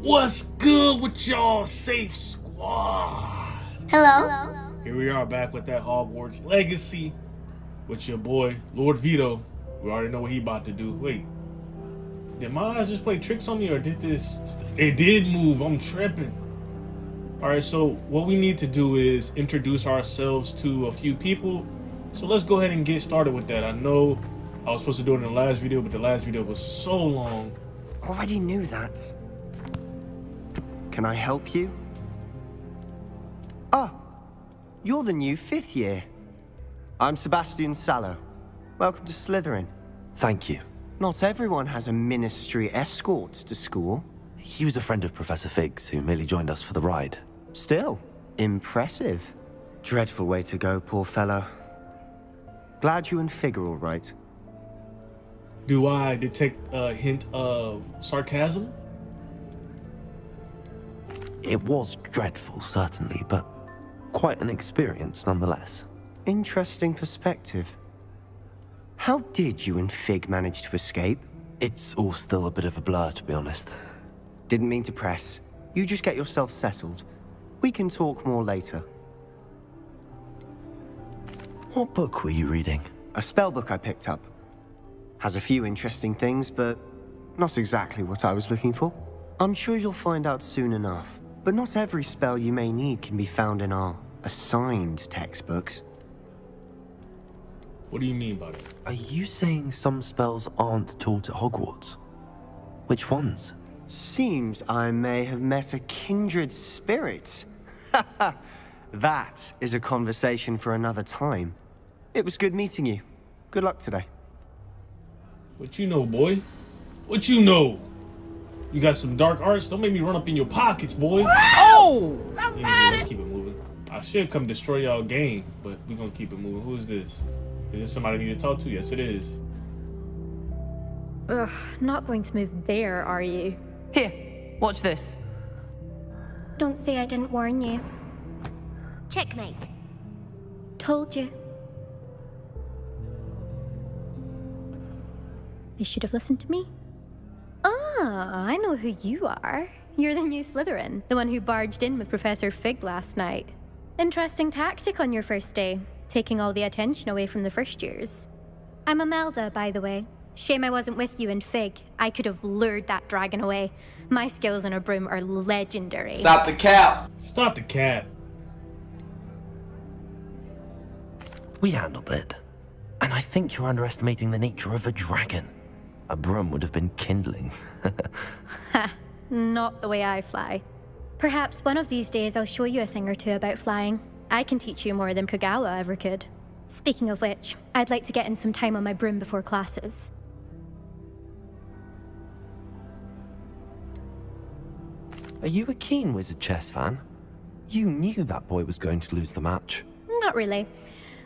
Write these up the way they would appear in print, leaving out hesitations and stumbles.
What's good with y'all, Safe Squad? Hello. Here we are back with that Hogwarts Legacy with your boy, Lord Vito. We already know what he about to do. Wait, did my eyes just play tricks on me or did this? It did move, I'm tripping. Alright, so what we need to do is introduce ourselves to a few people. So let's go ahead and get started with that. I know I was supposed to do it in the last video, but the last video was so long. Already knew that. Can I help you? Ah, you're the new 5th year. I'm Sebastian Sallow. Welcome to Slytherin. Thank you. Not everyone has a ministry escort to school. He was a friend of Professor Fig's who merely joined us for the ride. Still, impressive. Dreadful way to go, poor fellow. Glad you and Fig are all right. Do I detect a hint of sarcasm? It was dreadful, certainly, but quite an experience nonetheless. Interesting perspective. How did you and Fig manage to escape? It's all still a bit of a blur, to be honest. Didn't mean to press. You just get yourself settled. We can talk more later. What book were you reading? A spellbook I picked up. Has a few interesting things, but not exactly what I was looking for. I'm sure you'll find out soon enough. But not every spell you may need can be found in our assigned textbooks. What do you mean by that? Are you saying some spells aren't taught at Hogwarts? Which ones? Seems I may have met a kindred spirit. That is a conversation for another time. It was good meeting you. Good luck today. What you know, boy? What you know? You got some dark arts? Don't make me run up in your pockets, boy. Oh! Anyway, let's keep it moving. I should come destroy y'all game, but we're gonna keep it moving. Who is this? Is this somebody I need to talk to? Yes, it is. Ugh, not going to move there, are you? Here, watch this. Don't say I didn't warn you. Checkmate. Told you. They should have listened to me. Ah, I know who you are. You're the new Slytherin, the one who barged in with Professor Fig last night. Interesting tactic on your first day, taking all the attention away from the first years. I'm Imelda, by the way. Shame I wasn't with you and Fig. I could have lured that dragon away. My skills on a broom are legendary. Stop the cap! Stop the cat. We handled it. And I think you're underestimating the nature of a dragon. A broom would have been kindling. Ha, not the way I fly. Perhaps one of these days I'll show you a thing or two about flying. I can teach you more than Kogawa ever could. Speaking of which, I'd like to get in some time on my broom before classes. Are you a keen Wizard chess fan? You knew that boy was going to lose the match. Not really.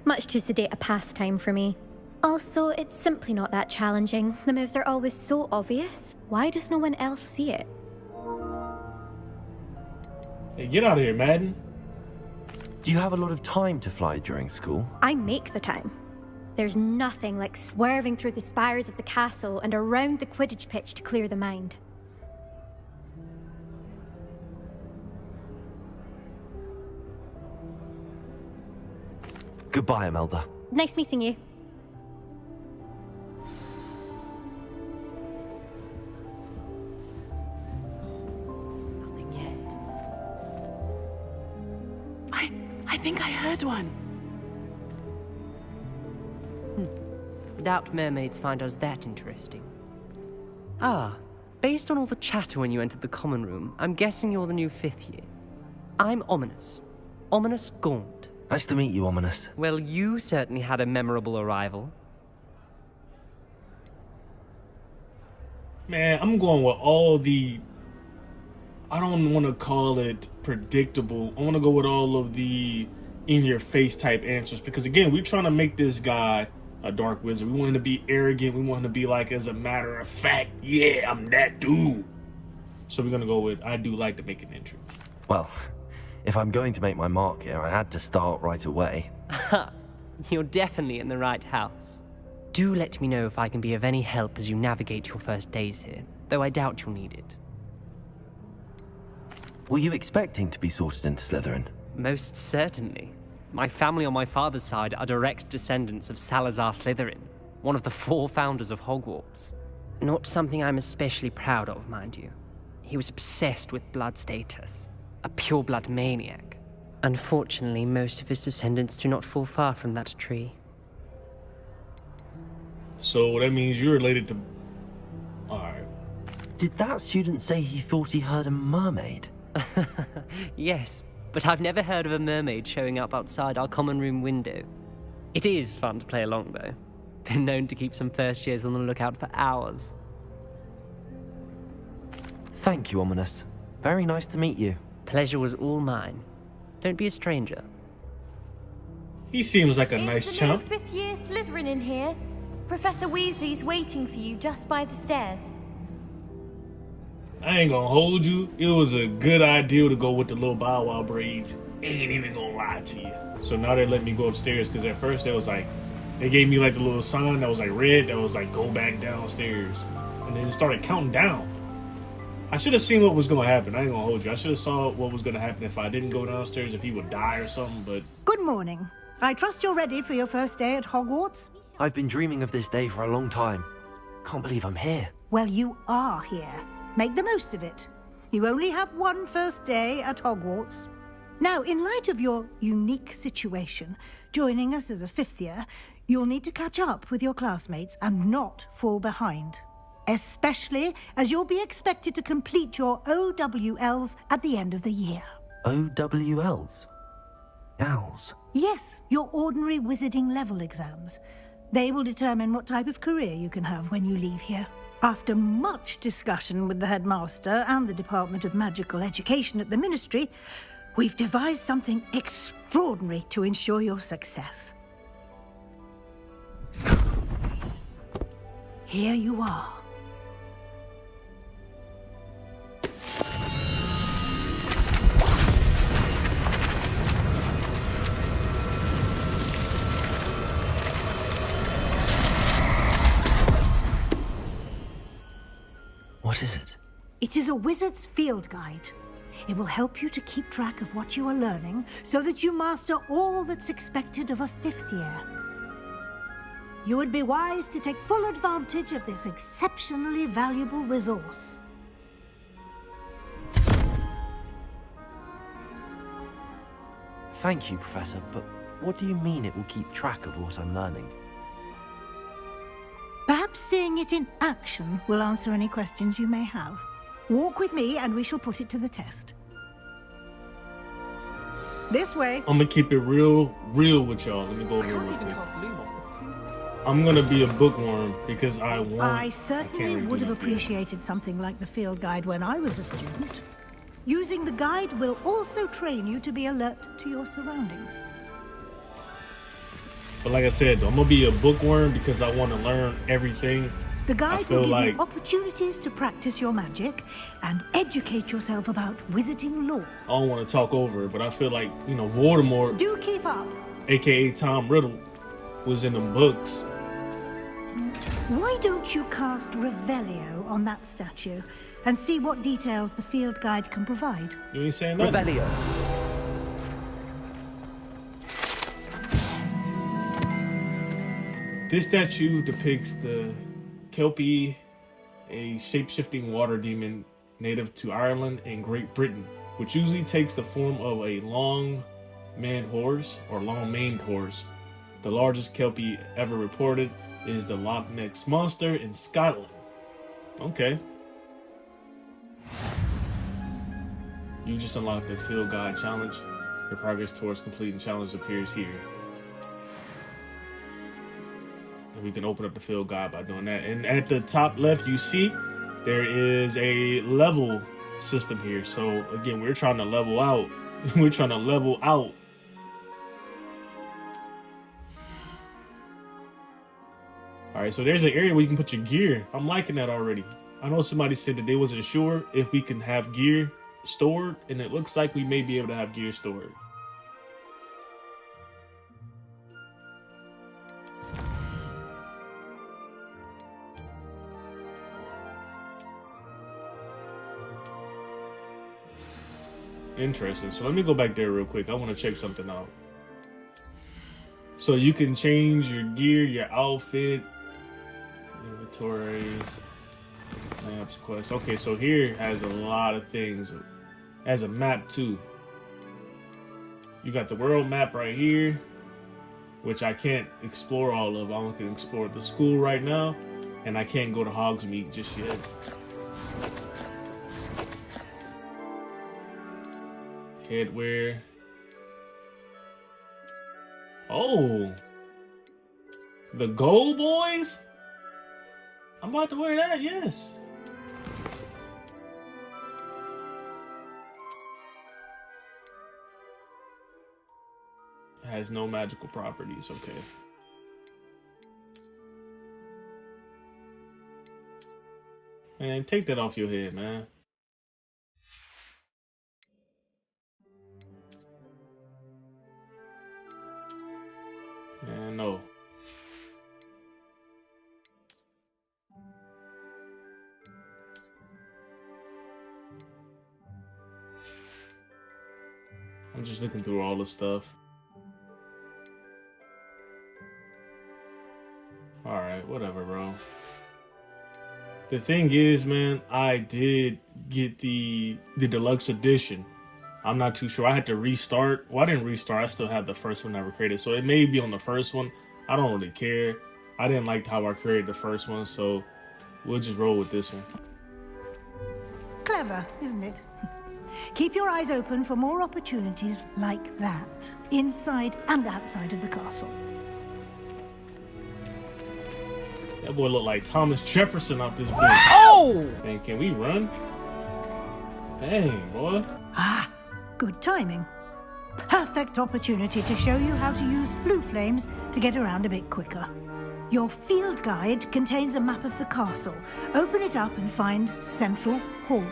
Much too sedate a pastime for me. Also, it's simply not that challenging. The moves are always so obvious. Why does no one else see it? Hey, get out of here, Madden. Do you have a lot of time to fly during school? I make the time. There's nothing like swerving through the spires of the castle and around the Quidditch pitch to clear the mind. Goodbye, Imelda. Nice meeting you. Nothing yet. I think I heard one. Doubt mermaids find us that interesting. Ah, based on all the chatter when you entered the common room, I'm guessing you're the new 5th year. I'm Ominous. Ominous Gaunt. Nice to meet you, Ominous. Well, you certainly had a memorable arrival. Man, I'm going with all the... I don't want to call it predictable. I want to go with all of the in-your-face type answers. Because, again, we're trying to make this guy a dark wizard. We want him to be arrogant. We want him to be like, as a matter of fact, yeah, I'm that dude. So we're going to go with, I do like to make an entrance. Well, if I'm going to make my mark here, I had to start right away. Ha! You're definitely in the right house. Do let me know if I can be of any help as you navigate your first days here, though I doubt you'll need it. Were you expecting to be sorted into Slytherin? Most certainly. My family on my father's side are direct descendants of Salazar Slytherin, one of the 4 founders of Hogwarts. Not something I'm especially proud of, mind you. He was obsessed with blood status, a pure-blood maniac. Unfortunately, most of his descendants do not fall far from that tree. So that means you're related to... Alright. Did that student say he thought he heard a mermaid? Yes, but I've never heard of a mermaid showing up outside our common room window. It is fun to play along, though. Been known to keep some first years on the lookout for hours. Thank you, Ominous. Very nice to meet you. Pleasure was all mine. Don't be a stranger. He seems like a nice Is chump. the new 5th year Slytherin in here? Professor Weasley's waiting for you just by the stairs. I ain't gonna hold you. It was a good idea to go with the little Bow Wow braids. Ain't even gonna lie to you. So now they let me go upstairs because at first they gave me like the little sign that was like red that was like go back downstairs. And then it started counting down. I should have seen what was gonna happen. I ain't gonna hold you. I should have saw what was gonna happen if I didn't go downstairs, if he would die or something, but... Good morning. I trust you're ready for your first day at Hogwarts? I've been dreaming of this day for a long time. Can't believe I'm here. Well, you are here. Make the most of it. You only have one first day at Hogwarts. Now, in light of your unique situation, joining us as a 5th year, you'll need to catch up with your classmates and not fall behind. Especially as you'll be expected to complete your OWLs at the end of the year. OWLs? Owls? Yes, your ordinary wizarding level exams. They will determine what type of career you can have when you leave here. After much discussion with the headmaster and the Department of Magical Education at the Ministry, we've devised something extraordinary to ensure your success. Here you are. What is it? It is a wizard's field guide. It will help you to keep track of what you are learning so that you master all that's expected of a 5th year. You would be wise to take full advantage of this exceptionally valuable resource. Thank you, Professor, but what do you mean it will keep track of what I'm learning? Perhaps seeing it in action will answer any questions you may have. Walk with me and we shall put it to the test. This way. I'm gonna keep it real with y'all. Let me go over here real quick. I'm gonna be a bookworm because I want... I certainly really would do have that here. appreciated something like the field guide when I was a student. Using the guide will also train you to be alert to your surroundings. But like I said, though, I'm gonna be a bookworm because I want to learn everything. The I guide feel will give like you opportunities to practice your magic and educate yourself about wizarding lore. I don't want to talk over it, but I feel like, you know, Voldemort, Do keep up. aka Tom Riddle, was in them books. Why don't you cast Revelio on that statue and see what details the field guide can provide? You ain't saying nothing. Revelio. This statue depicts the Kelpie, a shape-shifting water demon native to Ireland and Great Britain, which usually takes the form of a long-maned horse or long-maned horse. The largest Kelpie ever reported is the Loch Ness Monster in Scotland. Okay. You just unlocked the Field Guide Challenge. Your progress towards completing challenge appears here. And we can open up the field guide by doing that. And at the top left, you see there is a level system here. So again, we're trying to level out. We're trying to level out. All right, so there's an area where you can put your gear. I'm liking that already. I know somebody said that they wasn't sure if we can have gear stored, and it looks like we may be able to have gear stored. Interesting. So let me go back there real quick. I want to check something out. So you can change your gear, your outfit, inventory, maps, quest. Okay, so here has a lot of things. It has a map too. You got the world map right here, which I can't explore all of. I only can explore the school right now, and I can't go to Hogsmeade just yet. Headwear. Oh, the Go Boys? I'm about to wear that, yes. It has no magical properties, okay. Man, take that off your head, man. Man, no. I'm just looking through all the stuff. Alright, whatever, bro. The thing is, man, I did get the deluxe edition. I'm not too sure. I had to restart. Well, I didn't restart. I still have the first one I ever created. So it may be on the first one. I don't really care. I didn't like how I created the first one. So we'll just roll with this one. Clever, isn't it? Keep your eyes open for more opportunities like that, inside and outside of the castle. That boy look like Thomas Jefferson out this bitch. Oh! Man, can we run? Dang, boy. Ah, good timing. Perfect opportunity to show you how to use flue flames to get around a bit quicker. Your field guide contains a map of the castle. Open it up and find Central Hall.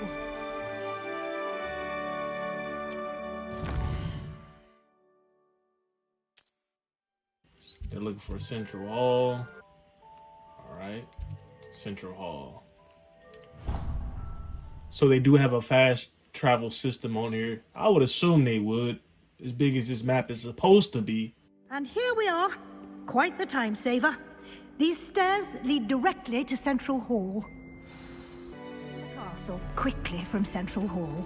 They're looking for Central Hall. Alright. Central Hall. So they do have a fast travel system on here. I would assume they would. As big as this map is supposed to be. And here we are. Quite the time saver. These stairs lead directly to Central Hall. The castle quickly from Central Hall.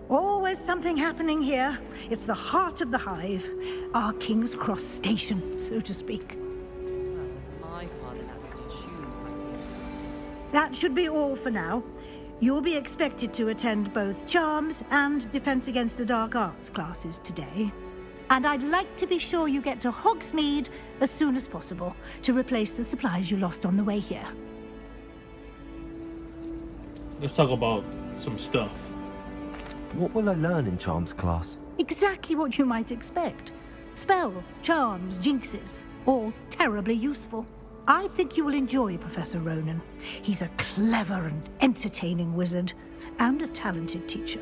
Always something happening here. It's the heart of the hive. Our King's Cross station, so to speak. My father naturally assumed That should be all for now. You'll be expected to attend both Charms and Defense Against the Dark Arts classes today. And I'd like to be sure you get to Hogsmeade as soon as possible to replace the supplies you lost on the way here. Let's talk about some stuff. What will I learn in Charms class? Exactly what you might expect. Spells, charms, jinxes, all terribly useful. I think you will enjoy Professor Ronan. He's a clever and entertaining wizard, and a talented teacher.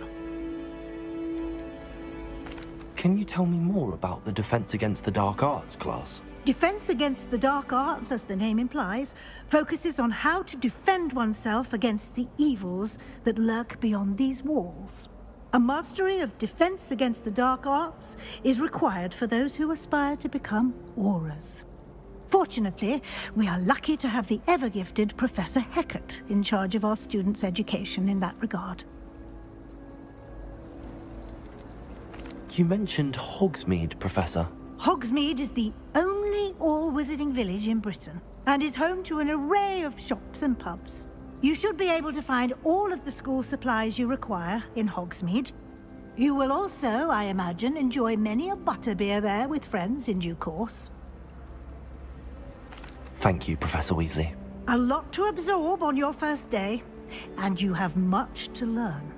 Can you tell me more about the Defense Against the Dark Arts class? Defense Against the Dark Arts, as the name implies, focuses on how to defend oneself against the evils that lurk beyond these walls. A mastery of Defense Against the Dark Arts is required for those who aspire to become Auras. Fortunately, we are lucky to have the ever-gifted Professor Hecat in charge of our students' education in that regard. You mentioned Hogsmeade, Professor. Hogsmeade is the only all-wizarding village in Britain, and is home to an array of shops and pubs. You should be able to find all of the school supplies you require in Hogsmeade. You will also, I imagine, enjoy many a butterbeer there with friends in due course. Thank you, Professor Weasley. A lot to absorb on your first day, and you have much to learn.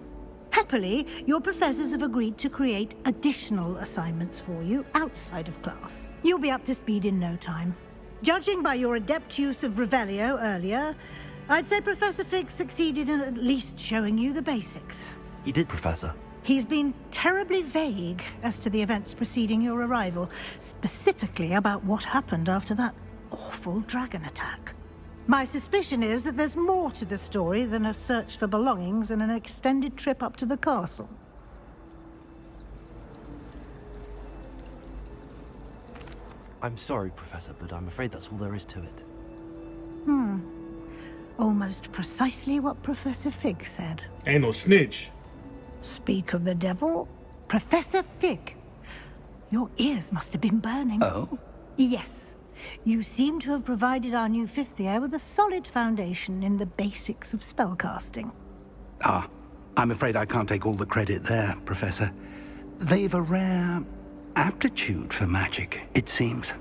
Happily, your professors have agreed to create additional assignments for you outside of class. You'll be up to speed in no time. Judging by your adept use of Revelio earlier, I'd say Professor Fig succeeded in at least showing you the basics. He did, Professor. He's been terribly vague as to the events preceding your arrival, specifically about what happened after that awful dragon attack. My suspicion is that there's more to the story than a search for belongings and an extended trip up to the castle. I'm sorry, Professor, but I'm afraid that's all there is to it. Almost precisely what Professor Fig said. Ain't no snitch. Speak of the devil, Professor Fig. Your ears must have been burning. Oh? Yes. You seem to have provided our new fifth year with a solid foundation in the basics of spellcasting. Ah, I'm afraid I can't take all the credit there, Professor. They've a rare aptitude for magic, it seems.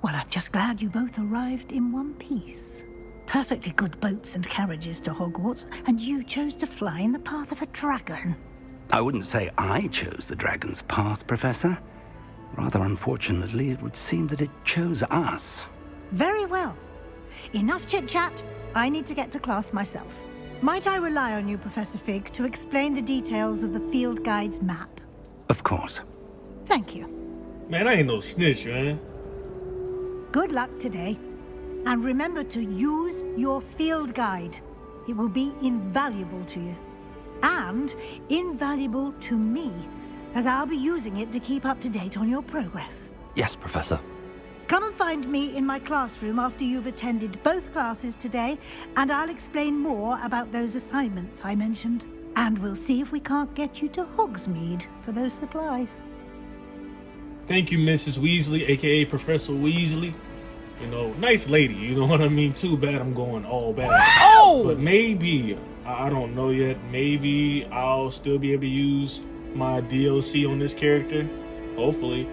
Well, I'm just glad you both arrived in one piece. Perfectly good boats and carriages to Hogwarts, and you chose to fly in the path of a dragon. I wouldn't say I chose the dragon's path, Professor. Rather unfortunately, it would seem that it chose us. Very well. Enough chit-chat. I need to get to class myself. Might I rely on you, Professor Fig, to explain the details of the field guide's map? Of course. Thank you. Man, I ain't no snitch, man. Good luck today. And remember to use your field guide. It will be invaluable to you. And invaluable to me, as I'll be using it to keep up to date on your progress. Yes, Professor. Come and find me in my classroom after you've attended both classes today, and I'll explain more about those assignments I mentioned. And we'll see if we can't get you to Hogsmeade for those supplies. Thank you, Mrs. Weasley, aka Professor Weasley. You know, nice lady, you know what I mean? Too bad I'm going all bad. Oh! But maybe, I don't know yet, maybe I'll still be able to use my DLC on this character. Hopefully.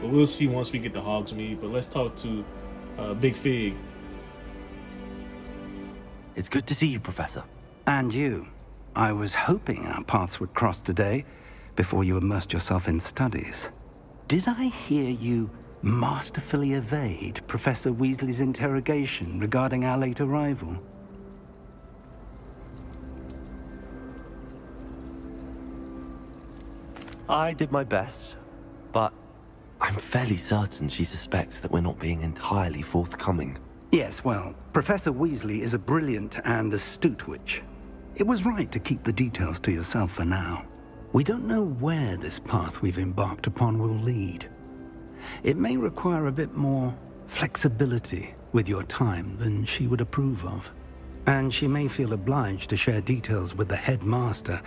But we'll see once we get to Hogsmeade. But let's talk to Big Fig. It's good to see you, Professor. And you. I was hoping our paths would cross today, before you immersed yourself in studies. Did I hear you masterfully evade Professor Weasley's interrogation regarding our late arrival? I did my best, but I'm fairly certain she suspects that we're not being entirely forthcoming. Yes, well, Professor Weasley is a brilliant and astute witch. It was right to keep the details to yourself for now. We don't know where this path we've embarked upon will lead. It may require a bit more flexibility with your time than she would approve of. And she may feel obliged to share details with the headmaster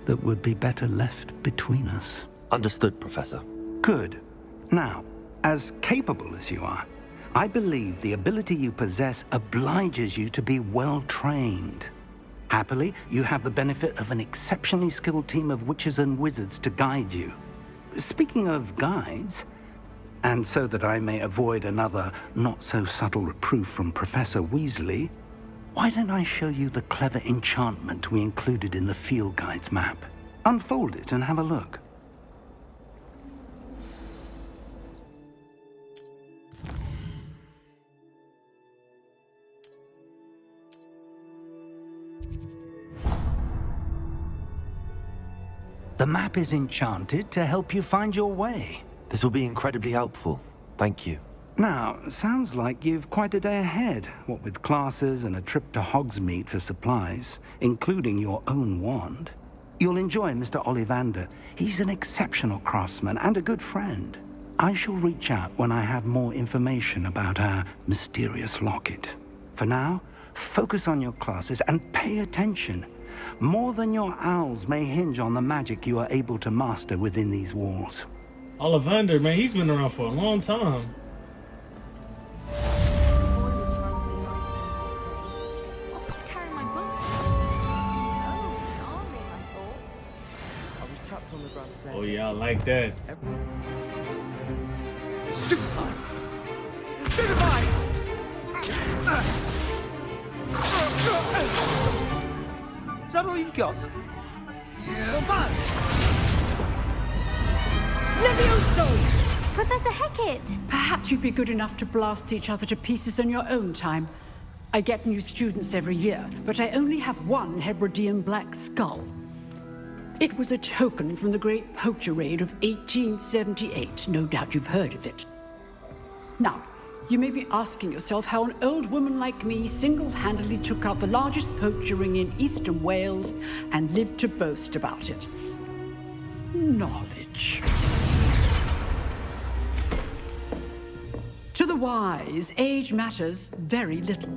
that would be better left between us. Understood, Professor. Good. Now, as capable as you are, I believe the ability you possess obliges you to be well-trained. Happily, you have the benefit of an exceptionally skilled team of witches and wizards to guide you. Speaking of guides, and so that I may avoid another not-so-subtle reproof from Professor Weasley, why don't I show you the clever enchantment we included in the field guide's map? Unfold it and have a look. The map is enchanted to help you find your way. This will be incredibly helpful. Thank you. Now, sounds like you've quite a day ahead, what with classes and a trip to Hogsmeade for supplies, including your own wand. You'll enjoy Mr. Ollivander. He's an exceptional craftsman and a good friend. I shall reach out when I have more information about our mysterious locket. For now, focus on your classes and pay attention. More than your owls may hinge on the magic you are able to master within these walls. Ollivander, man, he's been around for a long time. Oh yeah, I like that. Stupefy! Stupefy! Is that all you've got? Yeah. Levioso! Professor Hecat! Perhaps you'd be good enough to blast each other to pieces on your own time. I get new students every year, but I only have one Hebridean black skull. It was a token from the Great Poacher Raid of 1878. No doubt you've heard of it. Now, You may be asking yourself how an old woman like me single-handedly took out the largest poacher ring in eastern Wales and lived to boast about it. Knowledge. To the wise, age matters very little.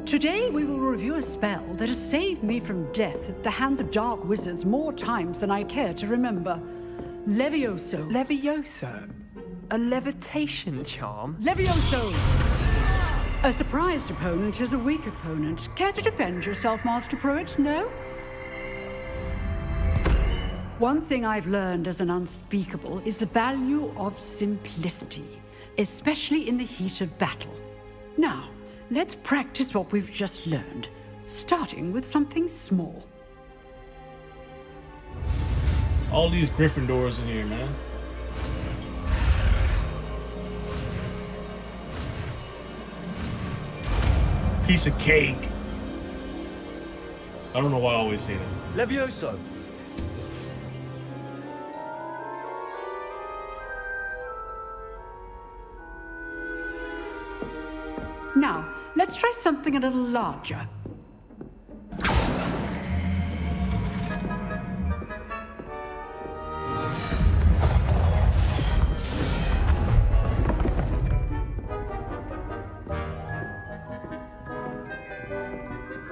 Today we will review a spell that has saved me from death at the hands of dark wizards more times than I care to remember. Levioso. Levioso? A levitation charm? Levioso! A surprised opponent is a weak opponent. Care to defend yourself, Master Pruitt? No? One thing I've learned as an unspeakable is the value of simplicity, especially in the heat of battle. Now, let's practice what we've just learned, starting with something small. All these Gryffindors in here, man. Piece of cake. I don't know why I always say that. Levioso. Now, let's try something a little larger.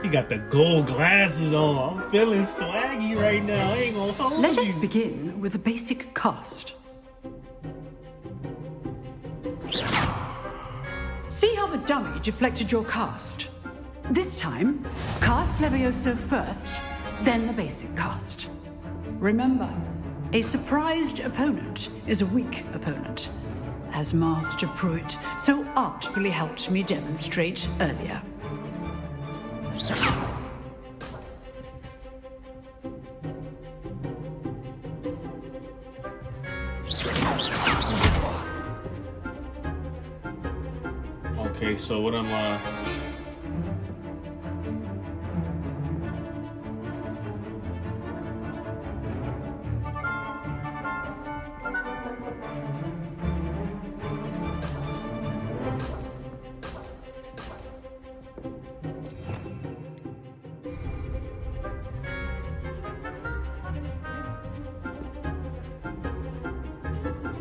He got the gold glasses on. I'm feeling swaggy right now. I ain't gonna hold Let you. us begin with the basic cast. See how the dummy deflected your cast? This time, cast Levioso first, then the basic cast. Remember, a surprised opponent is a weak opponent, as Master Pruitt so artfully helped me demonstrate earlier. Okay, so what I'm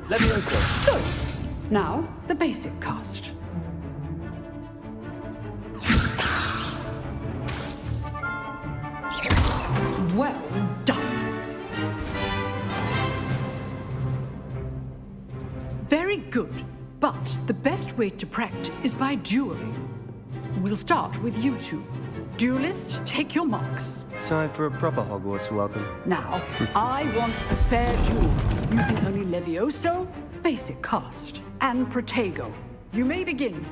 Levioso. So, now the basic cast. Well done. Very good, but the best way to practice is by dueling. We'll start with you two. Duelists, take your marks. Time for a proper Hogwarts welcome. Now, I want a fair duel, using only Levioso, basic cast, and Protego. You may begin.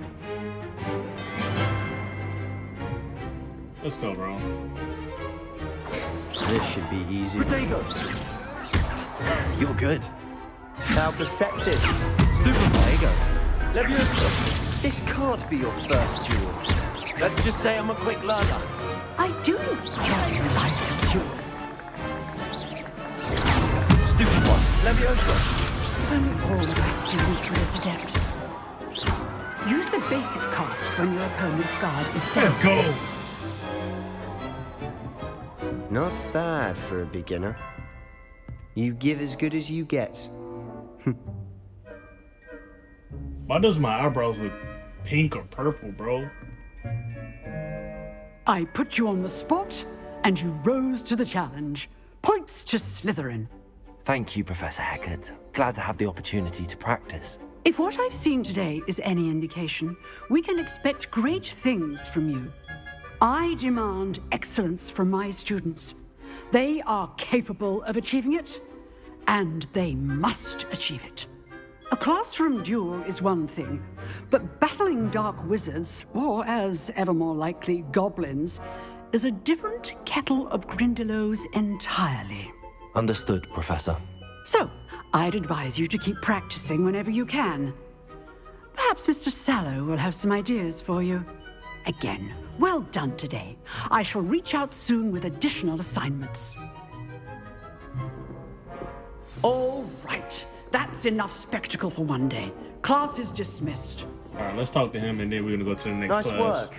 let's go, bro. This should be easy. Protego. You're good. How perceptive. Stupid Protego. Levioso. This can't be your first duel. Let's just say I'm a quick learner. I do enjoy a lively duel. Stupid one. Levioso. Only all of my students are as adept. Use the basic cast when your opponent's guard is down. Let's go. Not bad for a beginner. You give as good as you get. Why does my eyebrows look pink or purple, bro? I put you on the spot, and you rose to the challenge. Points to Slytherin. Thank you, Professor Heckard. Glad to have the opportunity to practice. If what I've seen today is any indication, we can expect great things from you. I demand excellence from my students. They are capable of achieving it, and they must achieve it. A classroom duel is one thing, but battling dark wizards, or as ever more likely, goblins, is a different kettle of Grindylows entirely. Understood, Professor. So, I'd advise you to keep practicing whenever you can. Perhaps Mr. Sallow will have some ideas for you. Again, well done today. I shall reach out soon with additional assignments. All right. That's enough spectacle for one day. Class is dismissed. All right, let's talk to him, and then we're gonna go to the next Nice class. work.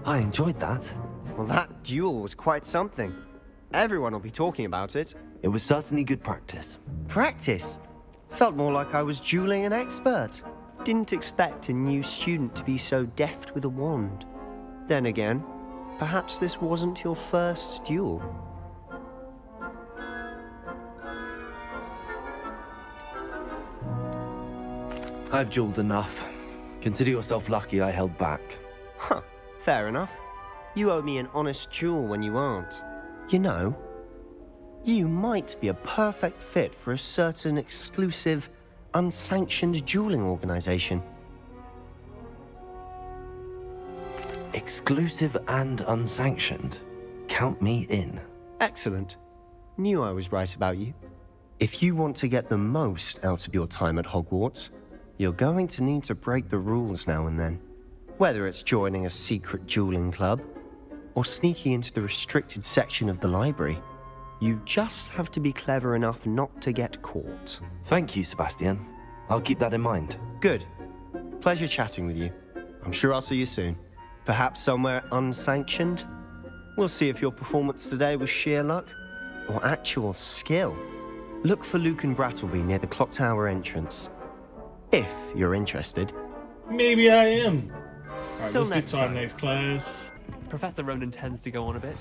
I enjoyed that. Well, that duel was quite something. Everyone will be talking about it. It was certainly good practice. Practice? Felt more like I was dueling an expert. Didn't expect a new student to be so deft with a wand. Then again, perhaps this wasn't your first duel. I've dueled enough. Consider yourself lucky I held back. Huh, fair enough. You owe me an honest duel when you aren't. You know, you might be a perfect fit for a certain exclusive, unsanctioned dueling organization. Exclusive and unsanctioned. Count me in. Excellent. Knew I was right about you. If you want to get the most out of your time at Hogwarts, you're going to need to break the rules now and then. Whether it's joining a secret dueling club, or sneaking into the restricted section of the library, you just have to be clever enough not to get caught. Thank you, Sebastian. I'll keep that in mind. Good. Pleasure chatting with you. I'm sure I'll see you soon. Perhaps somewhere unsanctioned? We'll see if your performance today was sheer luck or actual skill. Look for Luke and Brattleby near the clock tower entrance. If you're interested. Maybe I am. All right, Till let's get next to our time. next class. Professor Ronan tends to go on a bit.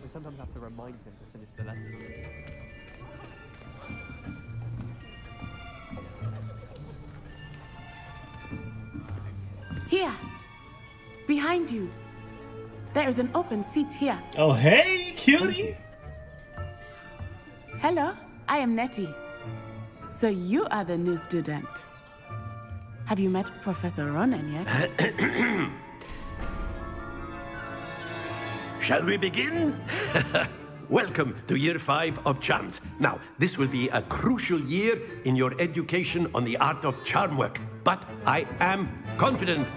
We sometimes have to remind him to finish the lesson. Here, behind you. There is an open seat here. Oh, hey, cutie. Hello, I am Nettie. So you are the new student. Have you met Professor Ronan yet? Shall we begin? Welcome to Year 5 of Charms. Now, this will be a crucial year in your education on the art of charm work. But I am confident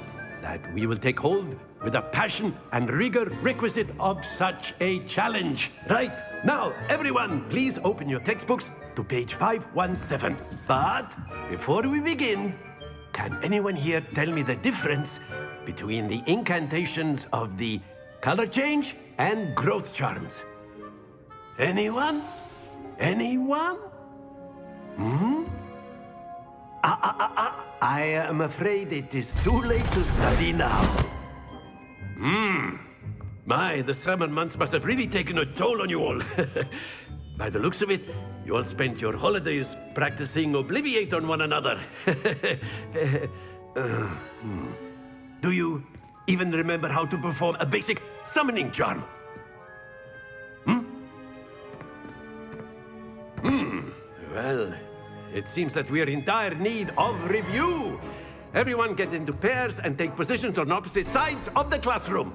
that we will take hold with the passion and rigor requisite of such a challenge. Right, now, everyone, please open your textbooks to page 517. But before we begin, can anyone here tell me the difference between the incantations of the color change and growth charms? Anyone? Anyone? I am afraid it is too late to study now. My, the summer months must have really taken a toll on you all. By the looks of it, you all spent your holidays practicing Obliviate on one another. Do you even remember how to perform a basic summoning charm? Well, it seems that we are in dire need of review. Everyone get into pairs and take positions on opposite sides of the classroom.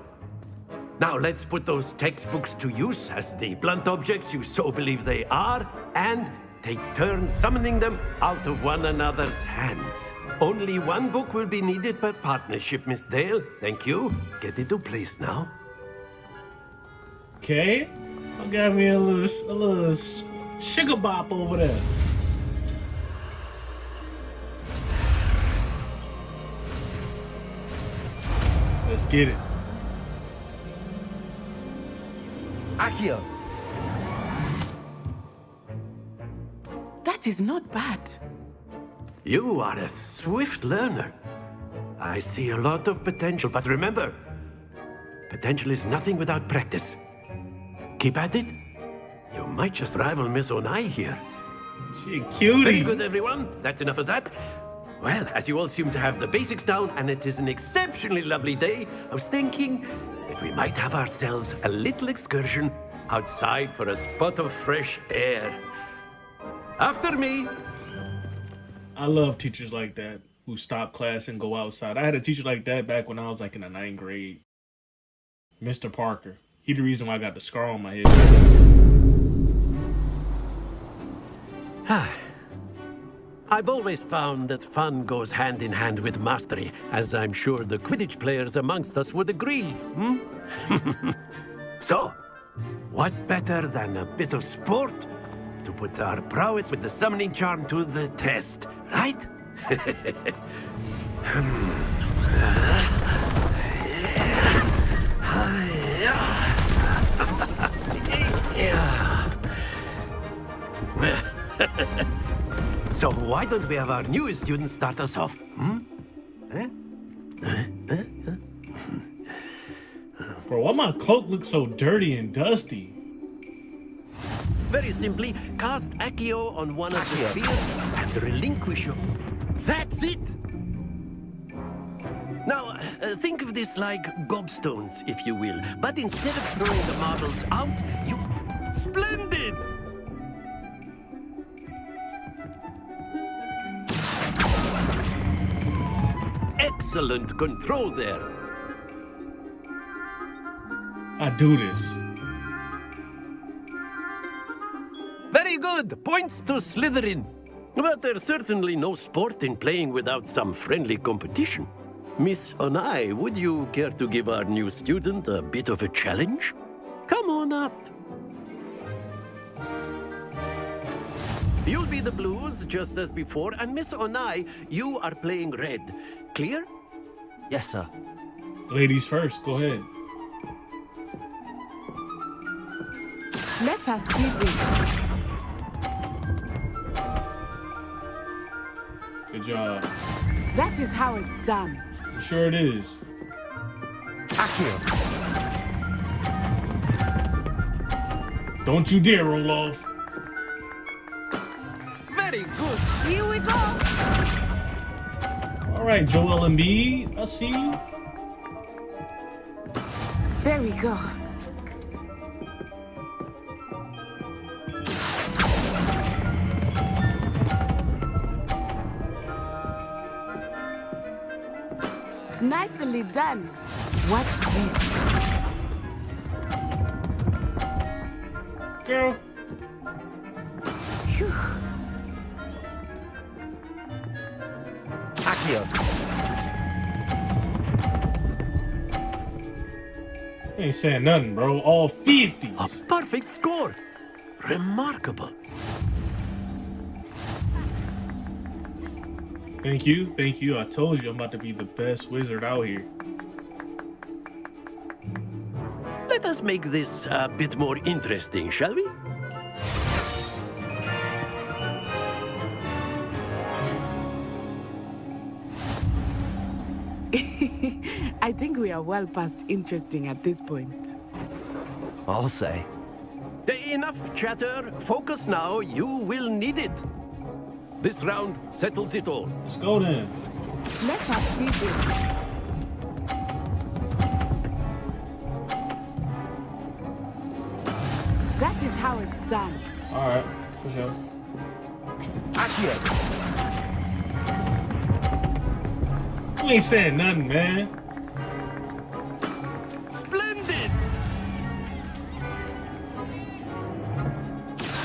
Now let's put those textbooks to use as the blunt objects you so believe they are, and take turns summoning them out of one another's hands. Only one book will be needed per partnership, Miss Dale. Thank you. Get into place now. Okay, I got me a little sugar bop over there. Let's get it. Accio. That is not bad. You are a swift learner. I see a lot of potential, but remember, potential is nothing without practice. Keep at it. You might just rival Miss Onai here. She cutie. Very good, everyone. That's enough of that. Well, as you all seem to have the basics down, and it is an exceptionally lovely day, I was thinking that we might have ourselves a little excursion outside for a spot of fresh air. After me. I love teachers like that who stop class and go outside. I had a teacher like that back when I was like in the 9th grade. Mr. Parker. He the reason why I got the scar on my head. I've always found that fun goes hand in hand with mastery, as I'm sure the Quidditch players amongst us would agree. So, what better than a bit of sport to put our prowess with the summoning charm to the test, right? So why don't we have our newest student start us off? Bro, why my cloak looks so dirty and dusty? Very simply, cast Accio on one of the spheres and relinquish your... That's it! Now, think of this like gobstones, if you will. But instead of throwing the marbles out, you... Splendid! Excellent control there. I do this. Very good. Points to Slytherin. But there's certainly no sport in playing without some friendly competition. Miss Onai, would you care to give our new student a bit of a challenge? Come on up. You'll be the blues, just as before, and Miss Onai, you are playing red. Clear? Yes, sir. Ladies first, go ahead. Let us see this. Good job. That is how it's done. I'm sure it is. Accio. Don't you dare roll off. Very good. Here we go. All right, Joel Embiid, I see you. There we go. Nicely done. Watch this. Girl. Phew. Accio. Ain't saying nothing, bro. All 50s. A perfect score. Remarkable. Thank you, thank you. I told you I'm about to be the best wizard out here. Let us make this a bit more interesting, shall we? I think we are well past interesting at this point. I'll say. Enough chatter. Focus now. You will need it. This round settles it all. Let's go then. Let us see this. That is how it's done. All right, for sure. Accio. You ain't saying nothing, man. Splendid!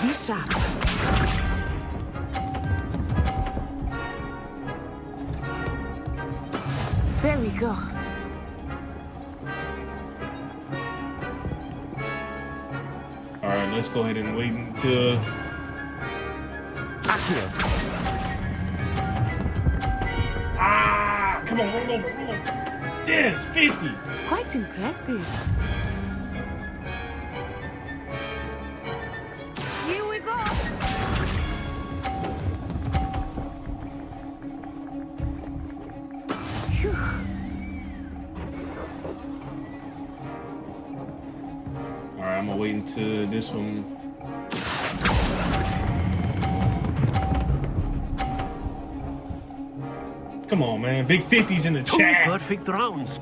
Be sharp. There we go. All right, let's go ahead and wait until... Accio. Ah! Come on, roll over, roll over. Yes, 50. Quite impressive. Here we go. Phew. All right, I'm gonna wait until this one. Come on, man. Big 50s in the Two chat. perfect rounds.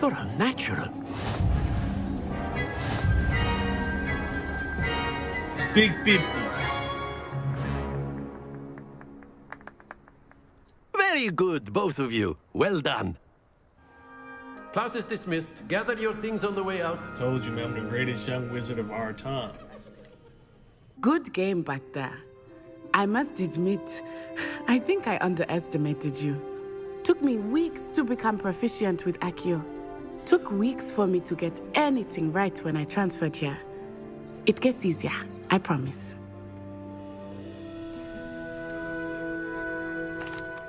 You're a natural. Big 50s. Very good, both of you. Well done. Class is dismissed. Gather your things on the way out. Told you, man, I'm the greatest young wizard of our time. Good game back there. I must admit, I think I underestimated you. Took me weeks to become proficient with Accio. Took weeks for me to get anything right when I transferred here. It gets easier, I promise.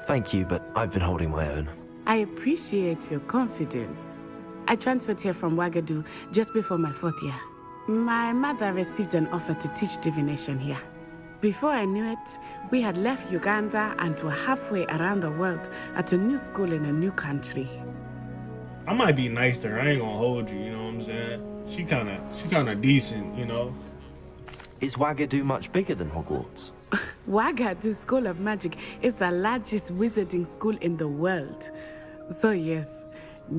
Thank you, but I've been holding my own. I appreciate your confidence. I transferred here from Wagadu just before my 4th year. My mother received an offer to teach divination here. Before I knew it, we had left Uganda and were halfway around the world at a new school in a new country. I might be nice to her. I ain't gonna hold you, you know what I'm saying? She kinda decent, you know? Is Wagadu much bigger than Hogwarts? Wagadu School of Magic is the largest wizarding school in the world. So yes,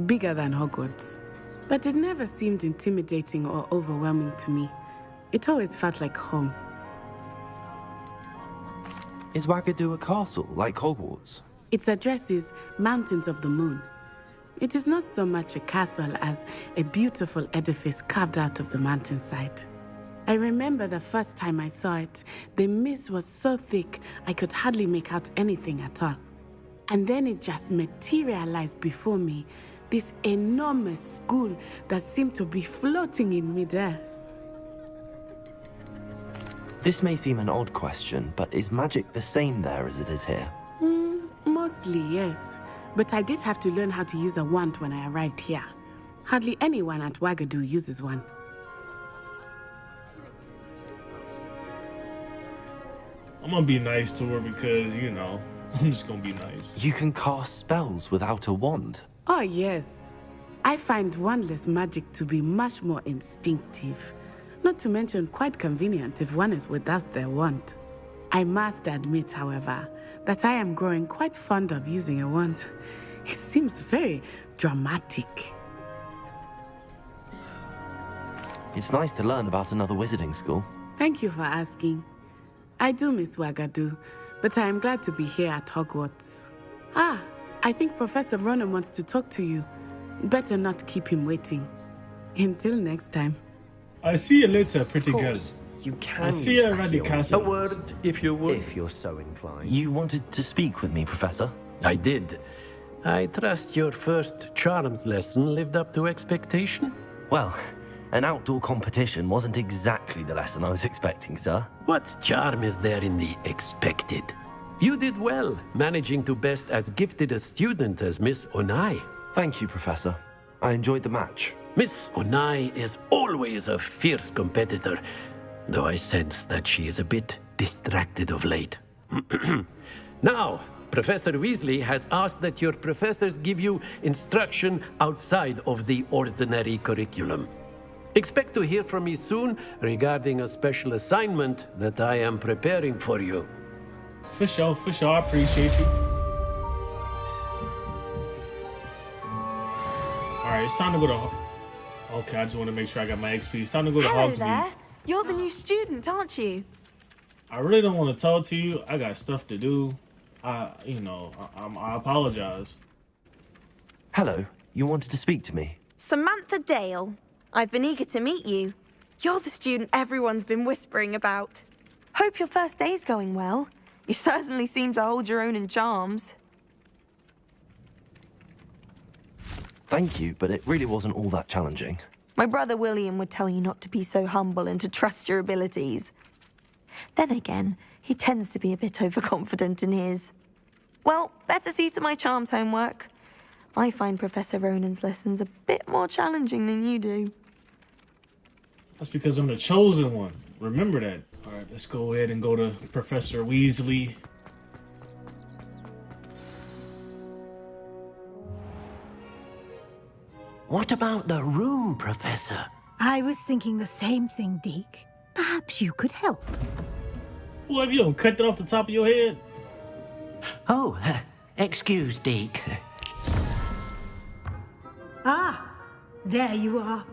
bigger than Hogwarts. But it never seemed intimidating or overwhelming to me. It always felt like home. Is Wagadu a castle, like Hogwarts? Its address is Mountains of the Moon. It is not so much a castle as a beautiful edifice carved out of the mountainside. I remember the first time I saw it, the mist was so thick I could hardly make out anything at all. And then it just materialized before me, this enormous school that seemed to be floating in midair. This may seem an odd question, but is magic the same there as it is here? Mostly, yes. But I did have to learn how to use a wand when I arrived here. Hardly anyone at Wagadu uses one. I'm gonna be nice to her because, you know, I'm just gonna be nice. You can cast spells without a wand? Oh, yes. I find wandless magic to be much more instinctive. Not to mention quite convenient if one is without their wand. I must admit, however, that I am growing quite fond of using a wand. It seems very dramatic. It's nice to learn about another wizarding school. Thank you for asking. I do miss Wagadu, but I am glad to be here at Hogwarts. Ah, I think Professor Ronan wants to talk to you. Better not keep him waiting. Until next time. I see you later, pretty girl. You can I see you around the castle. A word, if you would. If you're so inclined. You wanted to speak with me, Professor? I did. I trust your first charms lesson lived up to expectation? Well, an outdoor competition wasn't exactly the lesson I was expecting, sir. What charm is there in the expected? You did well, managing to best as gifted a student as Miss Onai. Thank you, Professor. I enjoyed the match. Miss Onai is always a fierce competitor, though I sense that she is a bit distracted of late. Now, Professor Weasley has asked that your professors give you instruction outside of the ordinary curriculum. Expect to hear from me soon regarding a special assignment that I am preparing for you. For sure, I appreciate you. Alright, it's time to go to... Okay, I just want to make sure I got my XP. It's time to go to Hello Hogsmeade. there. You're the new student, aren't you? I really don't want to talk to you. I got stuff to do. I apologize. Hello, you wanted to speak to me? Samantha Dale. I've been eager to meet you. You're the student everyone's been whispering about. Hope your first day's going well. You certainly seem to hold your own in charms. Thank you, but it really wasn't all that challenging. My brother William would tell you not to be so humble and to trust your abilities. Then again, he tends to be a bit overconfident in his. Well, better see to my charms homework. I find Professor Ronan's lessons a bit more challenging than you do. That's because I'm the chosen one. Remember that. Alright, let's go ahead and go to Professor Weasley. What about the room, Professor? I was thinking the same thing, Deke. Perhaps you could help. Well, have you done cut that off the top of your head? Oh, excuse, Deke. Ah, there you are.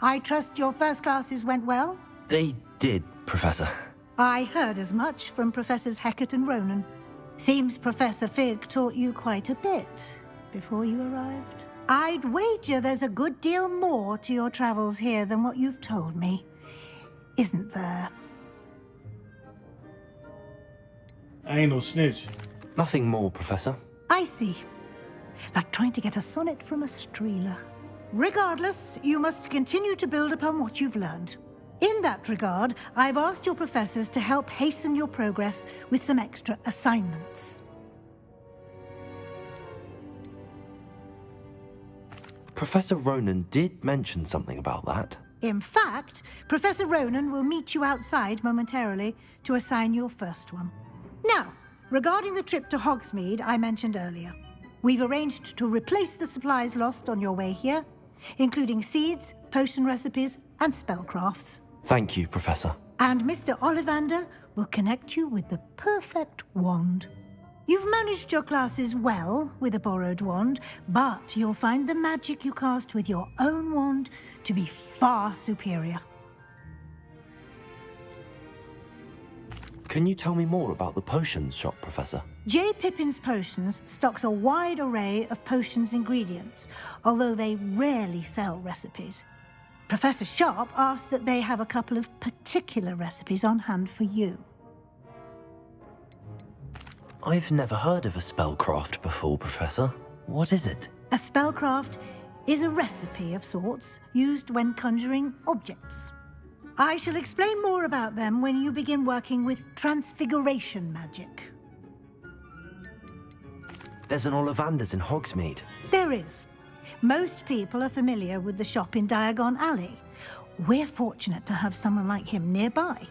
I trust your first classes went well? They did, Professor. I heard as much from Professors Hecat and Ronan. Seems Professor Fig taught you quite a bit before you arrived. I'd wager there's a good deal more to your travels here than what you've told me. Isn't there? I ain't no snitch. Nothing more, Professor. I see. Like trying to get a sonnet from a streeler. Regardless, you must continue to build upon what you've learned. In that regard, I've asked your professors to help hasten your progress with some extra assignments. Professor Ronan did mention something about that. In fact, Professor Ronan will meet you outside momentarily to assign your first one. Now, regarding the trip to Hogsmeade I mentioned earlier, we've arranged to replace the supplies lost on your way here, including seeds, potion recipes, and spellcrafts. Thank you, Professor. And Mr. Ollivander will connect you with the perfect wand. You've managed your classes well with a borrowed wand, but you'll find the magic you cast with your own wand to be far superior. Can you tell me more about the potions shop, Professor? J. Pippin's Potions stocks a wide array of potions ingredients, although they rarely sell recipes. Professor Sharp asked that they have a couple of particular recipes on hand for you. I've never heard of a spellcraft before, Professor. What is it? A spellcraft is a recipe of sorts used when conjuring objects. I shall explain more about them when you begin working with transfiguration magic. There's an Ollivander's in Hogsmeade. There is. Most people are familiar with the shop in Diagon Alley. We're fortunate to have someone like him nearby.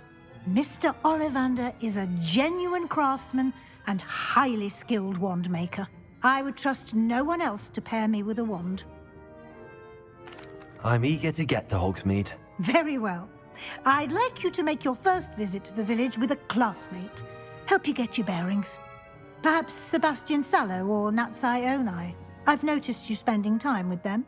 Mr. Ollivander is a genuine craftsman and highly skilled wand maker. I would trust no one else to pair me with a wand. I'm eager to get to Hogsmeade. Very well. I'd like you to make your first visit to the village with a classmate. Help you get your bearings. Perhaps Sebastian Sallow or Natsai Onai. I've noticed you spending time with them.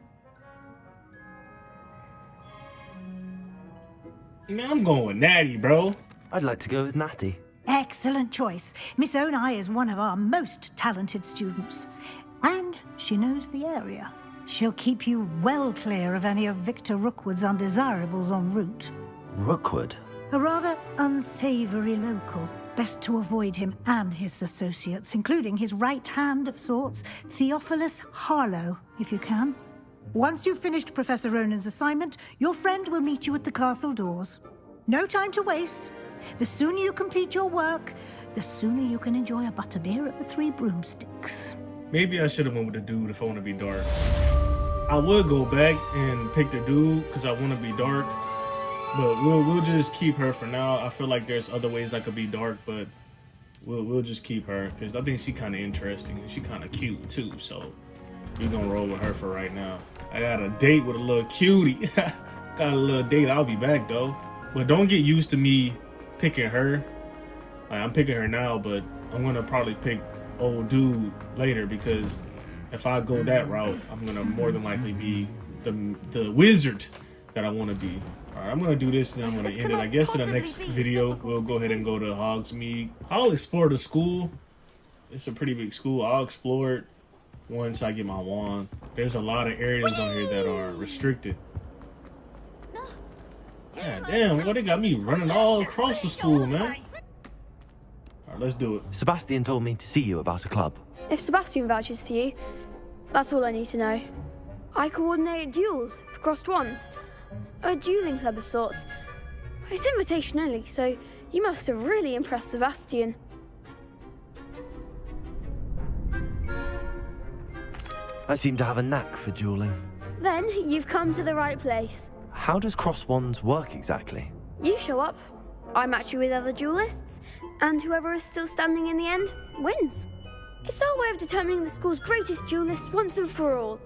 Man, I'm going with Natty, bro. I'd like to go with Natty. Excellent choice. Miss Onai is one of our most talented students. And she knows the area. She'll keep you well clear of any of Victor Rookwood's undesirables en route. Rookwood? A rather unsavory local. Best to avoid him and his associates, including his right hand of sorts, Theophilus Harlow, if you can. Once you've finished Professor Ronan's assignment, your friend will meet you at the castle doors. No time to waste. The sooner you complete your work, the sooner you can enjoy a butterbeer at the Three Broomsticks. Maybe I should have went with the dude if I want to be dark. I would go back and pick the dude because I want to be dark. But we'll just keep her for now. I feel like there's other ways I could be dark, but we'll just keep her because I think she's kind of interesting and she kind of cute too. So we're gonna roll with her for right now. I got a date with a little cutie. Got a little date. I'll be back though. But don't get used to me picking her. Like, I'm picking her now, but I'm gonna probably pick old dude later because if I go that route, I'm gonna more than likely be the wizard that I want to be. Alright, I'm gonna do this and I'm gonna end it. I guess in the next video we'll go ahead and go to Hogsmeade. I'll explore the school. It's a pretty big school. I'll explore it once I get my wand. There's a lot of areas on here that are restricted. God damn, what they got me running all across the school, man. Alright, let's do it. Sebastian told me to see you about a club. If Sebastian vouches for you, that's all I need to know. I coordinate duels for crossed wands. A dueling club of sorts. It's invitation only, so you must have really impressed Sebastian. I seem to have a knack for dueling. Then you've come to the right place. How does cross wands work exactly? You show up, I match you with other duelists, and whoever is still standing in the end wins. It's our way of determining the school's greatest duelist once and for all.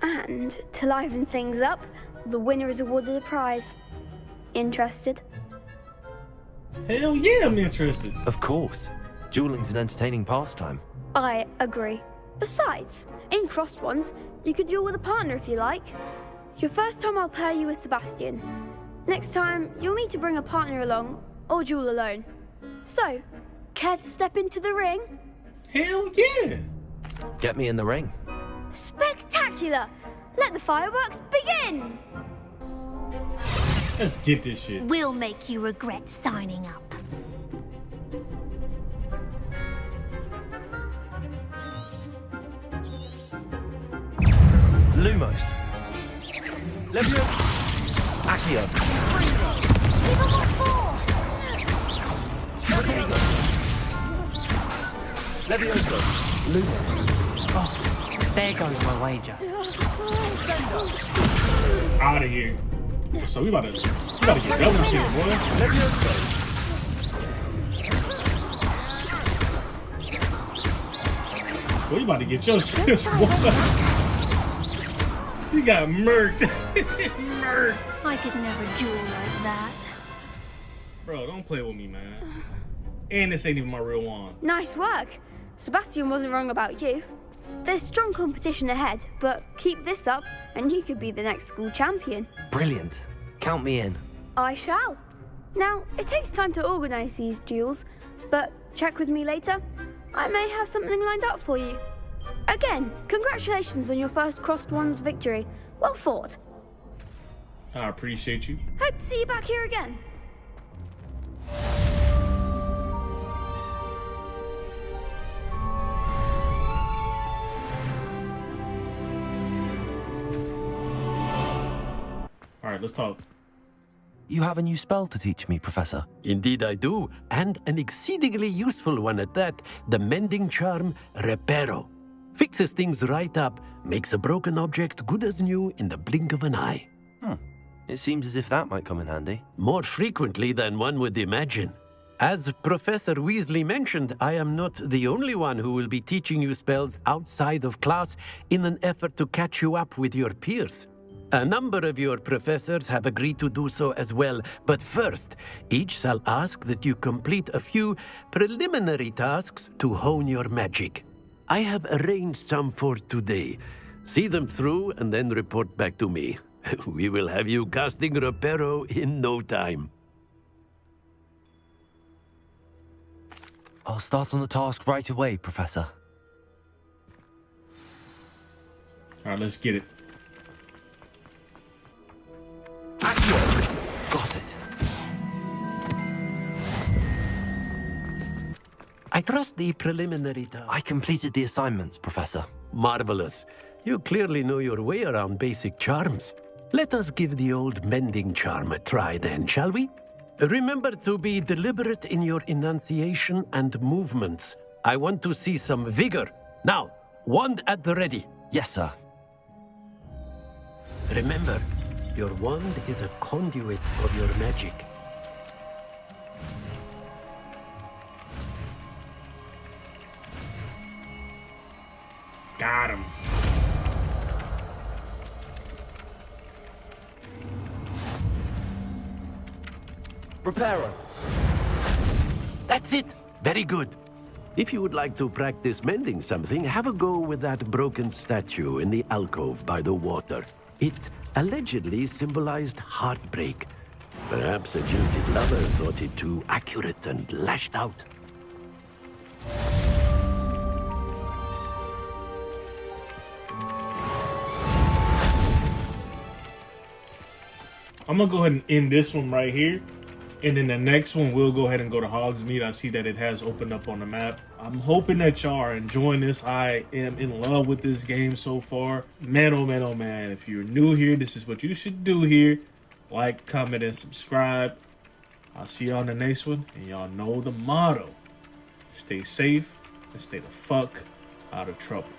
And to liven things up, the winner is awarded a prize. Interested? Hell yeah, I'm interested. Of course. Dueling's an entertaining pastime. I agree. Besides, in crossed ones, you could duel with a partner if you like. Your first time I'll pair you with Sebastian. Next time, you'll need to bring a partner along, or duel alone. So, care to step into the ring? Hell yeah! Get me in the ring. Spectacular! Let the fireworks begin! Let's get this shit. We'll make you regret signing up. Lumos. Accio. Levioso. Lumos. Oh, there goes my wager. Out of here. So we about to get double teamed, boy. Levioso. Boy, you about to get your shit, boy. You got murked. Murked. I could never duel like that. Bro, don't play with me, man. And this ain't even my real wand. Nice work. Sebastian wasn't wrong about you. There's strong competition ahead, but keep this up and you could be the next school champion. Brilliant. Count me in. I shall. Now, it takes time to organise these duels, but check with me later. I may have something lined up for you. Again, congratulations on your first Crossed Wands victory. Well fought. I appreciate you. Hope to see you back here again. All right, let's talk. You have a new spell to teach me, Professor. Indeed I do, and an exceedingly useful one at that, the mending charm Reparo. Fixes things right up, makes a broken object good as new in the blink of an eye. It seems as if that might come in handy. More frequently than one would imagine. As Professor Weasley mentioned, I am not the only one who will be teaching you spells outside of class in an effort to catch you up with your peers. A number of your professors have agreed to do so as well, but first, each shall ask that you complete a few preliminary tasks to hone your magic. I have arranged some for today. See them through and then report back to me. We will have you casting Reparo in no time. I'll start on the task right away, Professor. All right, let's get it. Got it. I trust the preliminary task. I completed the assignments, Professor. Marvelous. You clearly know your way around basic charms. Let us give the old mending charm a try then, shall we? Remember to be deliberate in your enunciation and movements. I want to see some vigor. Now, wand at the ready. Yes, sir. Remember, your wand is a conduit of your magic. Got him. Reparo. That's it. Very good. If you would like to practice mending something, have a go with that broken statue in the alcove by the water. It allegedly symbolized heartbreak. Perhaps a jilted lover thought it too accurate and lashed out. I'm gonna go ahead and end this one right here. And then the next one, we'll go ahead and go to Hogsmeade. I see that it has opened up on the map. I'm hoping that y'all are enjoying this. I am in love with this game so far. Man, oh man, oh man. If you're new here, this is what you should do here. Like, comment, and subscribe. I'll see you on the next one. And y'all know the motto. Stay safe and stay the fuck out of trouble.